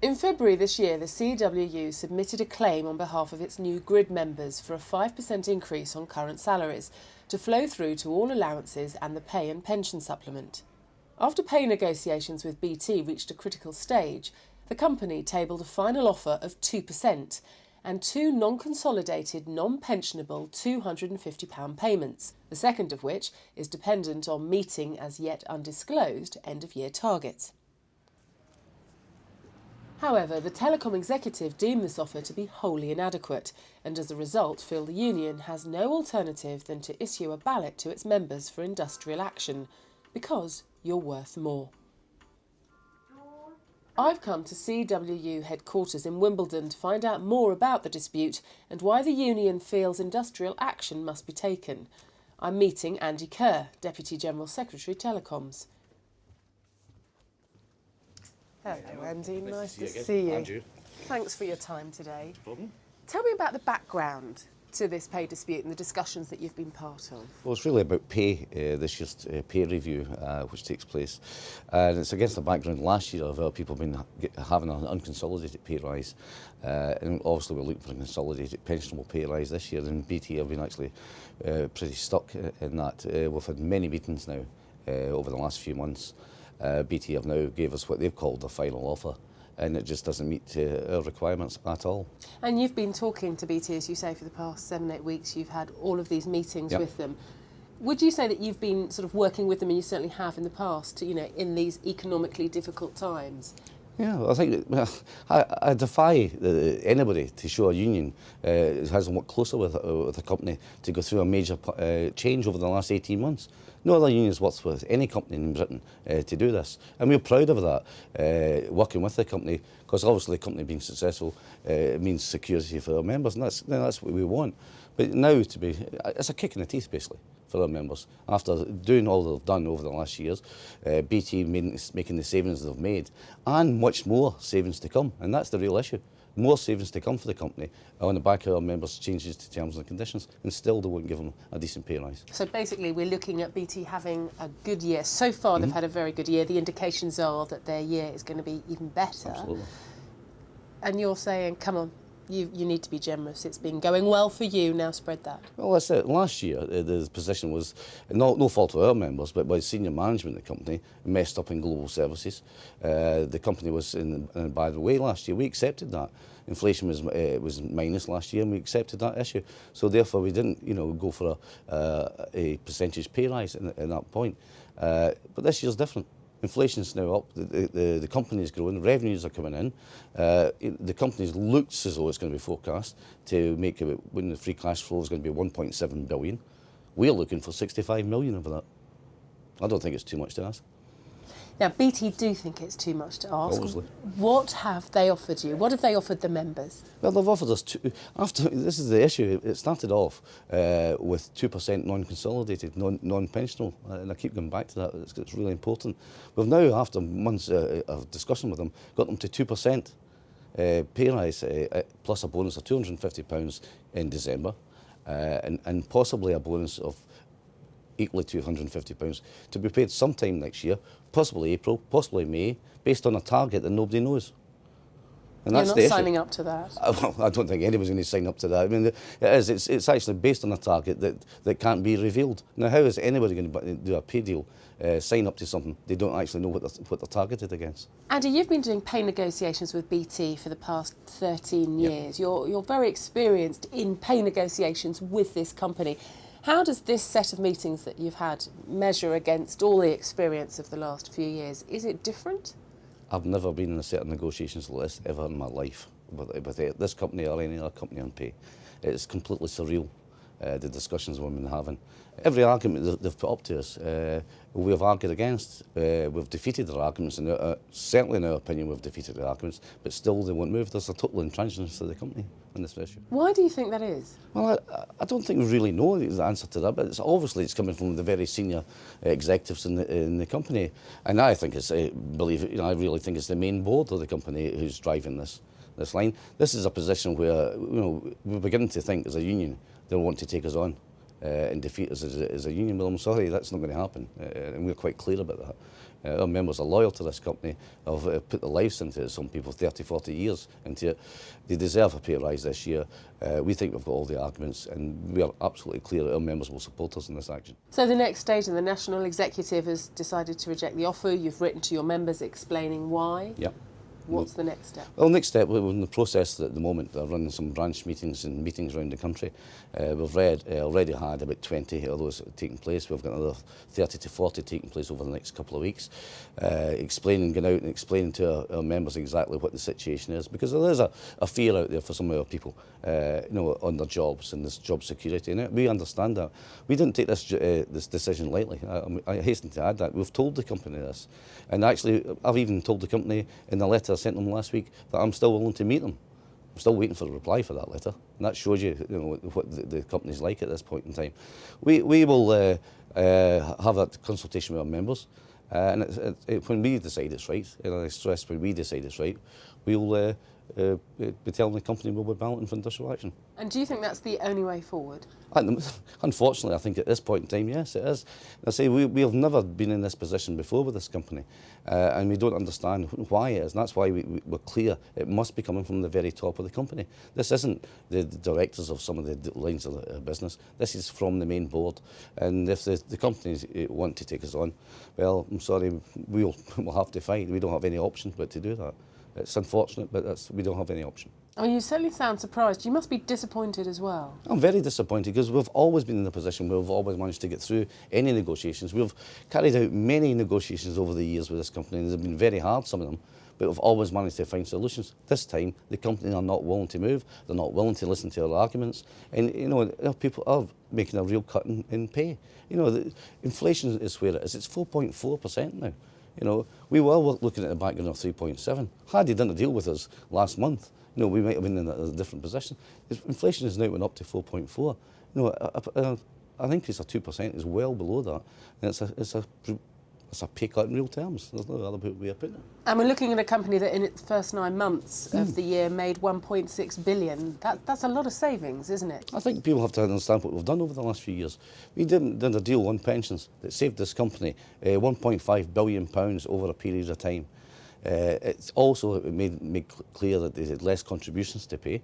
In February this year, the CWU submitted a claim on behalf of its new grid members for a 5% increase on current salaries to flow through to all allowances and the pay and pension supplement. After pay negotiations with BT reached a critical stage, the company tabled a final offer of 2% and two non-consolidated, non-pensionable £250 payments, the second of which is dependent on meeting as yet undisclosed end-of-year targets. However, the telecom executive deemed this offer to be wholly inadequate and as a result feel the union has no alternative than to issue a ballot to its members for industrial action, because you're worth more. I've come to CWU headquarters in Wimbledon to find out more about the dispute and why the union feels industrial action must be taken. I'm meeting Andy Kerr, Deputy General Secretary Telecoms. Hello Andy, nice to see you. Andrew. Thanks for your time today. No problem. Tell me about the background to this pay dispute and the discussions that you've been part of. Well, it's really about pay, this year's pay review which takes place. And it's against the background last year of our people been having an unconsolidated pay rise. And obviously we're looking for a consolidated pensionable pay rise this year, and BT have been actually pretty stuck in that. We've had many meetings now over the last few months. BT have now gave us what they've called the final offer, and it just doesn't meet our requirements at all. And you've been talking to BT, as you say, for the past 7-8 weeks. You've had all of these meetings with them. Would you say that you've been sort of working with them, and you certainly have in the past, you know, in these economically difficult times? Yeah, I think I defy anybody to show a union hasn't worked closer with a company to go through a major change over the last 18 months. No other union has worked with any company in Britain to do this, and we're proud of that, working with the company, because obviously the company being successful means security for our members, and that's what we want. But now it's a kick in the teeth basically for our members. After doing all they've done over the last years, BT making the savings they've made, and much more savings to come, and that's the real issue. More savings to come for the company on the back of our members' changes to terms and conditions, and still they won't give them a decent pay rise. So basically we're looking at BT having a good year. So far they've had a very good year. The indications are that their year is going to be even better. Absolutely. And you're saying, come on, you need to be generous. It's been going well for you, now spread that. Well, that's it. Last year, the position was, no fault of our members, but by senior management of the company, messed up in global services. The company was in by the way last year. We accepted that. Inflation was minus last year, and we accepted that issue. So therefore, we didn't, go for a percentage pay rise at that point. But this year's different. Inflation's now up, the company is growing, revenues are coming in. The company looks as though it's going to be forecast to make when the free cash flow is going to be 1.7 billion. We're looking for 65 million of that. I don't think it's too much to ask. Now, BT do think it's too much to ask. Obviously. What have they offered you? What have they offered the members? Well, they've offered us this is the issue, it started off with 2% non-consolidated, non-pensional, and I keep going back to that, it's really important. We've now, after months of discussion with them, got them to 2% pay rise, plus a bonus of £250 in December, and possibly a bonus of equally £250 to be paid sometime next year, possibly April, possibly May, based on a target that nobody knows. And You're not signing up to that? Well, I don't think anyone's going to sign up to that. I mean, it's actually based on a target that can't be revealed. Now, how is anybody going to do a pay deal, sign up to something they don't actually know what they're targeted against? Andy, you've been doing pay negotiations with BT for the past 13 years. You're very experienced in pay negotiations with this company. How does this set of meetings that you've had measure against all the experience of the last few years? Is it different? I've never been in a set of negotiations like this ever in my life with this company or any other company on pay. It's completely surreal, the discussions we've been having. Every argument they've put up to us, we've argued against. We've defeated their arguments, and certainly in our opinion we've defeated their arguments, but still they won't move. There's a total intransigence to the company on this issue. Why do you think that is? Well, I don't think we really know the answer to that, but it's coming from the very senior executives in the company, and I think it's I really think it's the main board of the company who's driving this line. This is a position where we're beginning to think as a union they'll want to take us on. and defeat us as a union. Well, I'm sorry, that's not going to happen, and we're quite clear about that. Our members are loyal to this company, have put their lives into it, some people 30, 40 years into it. They deserve a pay rise this year. We think we've got all the arguments, and we are absolutely clear that our members will support us in this action. So the next stage, and the National Executive has decided to reject the offer. You've written to your members explaining why. Yep. What's the next step? Well, next step, we're in the process at the moment. They're running some branch meetings and meetings around the country. We've already had about 20 of those taking place. We've got another 30 to 40 taking place over the next couple of weeks, going out and explaining to our members exactly what the situation is, because there is a fear out there for some of our people, on their jobs and this job security. And we understand that. We didn't take this decision lightly. I hasten to add that. We've told the company this. And actually, I've even told the company in the letter I sent them last week that I'm still willing to meet them. I'm still waiting for a reply for that letter, and that shows you, what the company's like at this point in time. We will have that consultation with our members, and when we decide it's right, and I stress when we decide it's right, we'll be telling the company we'll be balloting for industrial action. And do you think that's the only way forward? Unfortunately, I think at this point in time, yes, it is. I say we have never been in this position before with this company, and we don't understand why it is. And that's why we're clear it must be coming from the very top of the company. This isn't the directors of some of the lines of the business. This is from the main board. And if the companies want to take us on, well, I'm sorry, we'll have to fight. We don't have any option but to do that. It's unfortunate, but we don't have any option. Oh, you certainly sound surprised. You must be disappointed as well. I'm very disappointed because we've always been in a position where we've always managed to get through any negotiations. We've carried out many negotiations over the years with this company, and they've been very hard, some of them, but we've always managed to find solutions. This time, the company are not willing to move. They're not willing to listen to our arguments. And, people are making a real cut in pay. The inflation is where it is. It's 4.4% now. We were looking at the background of 3.7. Had he done a deal with us last month, we might have been in a different position. Inflation has now went up to 4.4. An increase of 2% is well below that, and it's a pay cut in real terms. There's no other way of putting it. And we're looking at a company that in its first 9 months of the year made 1.6 billion. That's a lot of savings, isn't it? I think people have to understand what we've done over the last few years. We did a deal on pensions that saved this company £1.5 billion over a period of time. It's also made clear that they had less contributions to pay,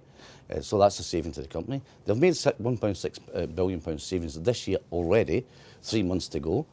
so that's a saving to the company. They've made £1.6 billion savings this year already, 3 months to go.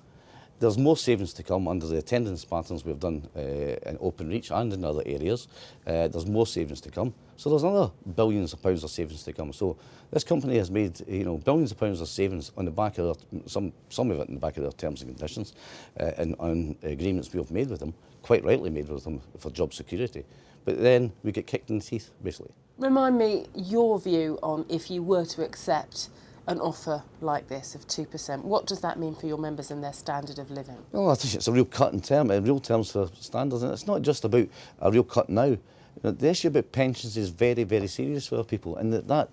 There's more savings to come under the attendance patterns we've done in Open Reach and in other areas. There's more savings to come. So there's another billions of pounds of savings to come. So this company has made billions of pounds of savings on the back of some of it in the back of their terms and conditions and on agreements we've made with them, quite rightly made with them for job security. But then we get kicked in the teeth, basically. Remind me your view on if you were to accept an offer like this of 2%. What does that mean for your members and their standard of living? Well, I think it's a real cut in real terms for standards, and it's not just about a real cut now. The issue about pensions is very, very serious for our people, and that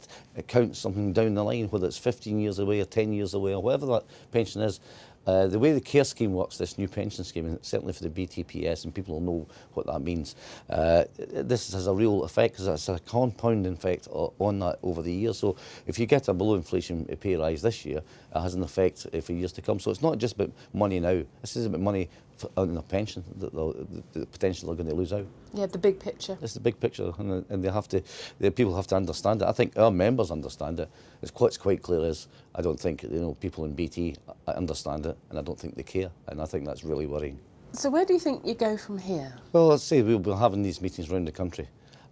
counts something down the line, whether it's 15 years away or 10 years away or whatever that pension is. The way the care scheme works, this new pension scheme, and certainly for the BTPS, and people will know what that means, this has a real effect because it's a compounding effect on that over the years. So if you get a below inflation pay rise this year, it has an effect for years to come. So it's not just about money now, this is about money on their pension that the potential they're going to lose out. Yeah, the big picture. It's the big picture, and the people have to understand it. I think our members understand it. It's quite clear as I don't think people in BT understand it, and I don't think they care, and I think that's really worrying. So where do you think you go from here? Well, let's say we'll be having these meetings around the country.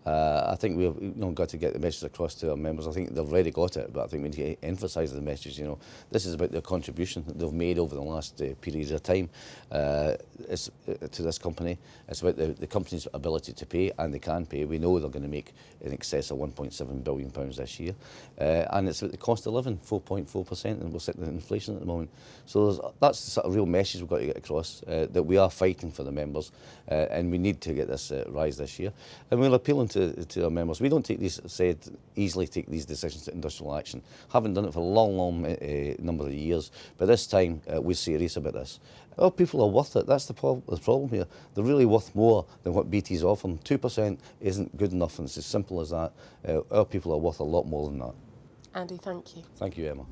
I think we've got to get the message across to our members. I think they've already got it, but I think we need to emphasise the message. This is about their contribution that they've made over the last period of time to this company. It's about the company's ability to pay, and they can pay. We know they're going to make in excess of £1.7 billion this year, and it's about the cost of living, 4.4%, and we're sitting at inflation at the moment. So that's the sort of real message we've got to get across, that we are fighting for the members, and we need to get this rise this year. And we're appealing to our members. We don't easily take these decisions to industrial action. Haven't done it for a long number of years, but this time we're serious about this. Our people are worth it. That's the problem here. They're really worth more than what BT's offering. 2% isn't good enough, and it's as simple as that. Our people are worth a lot more than that. Andy, thank you. Thank you, Emma.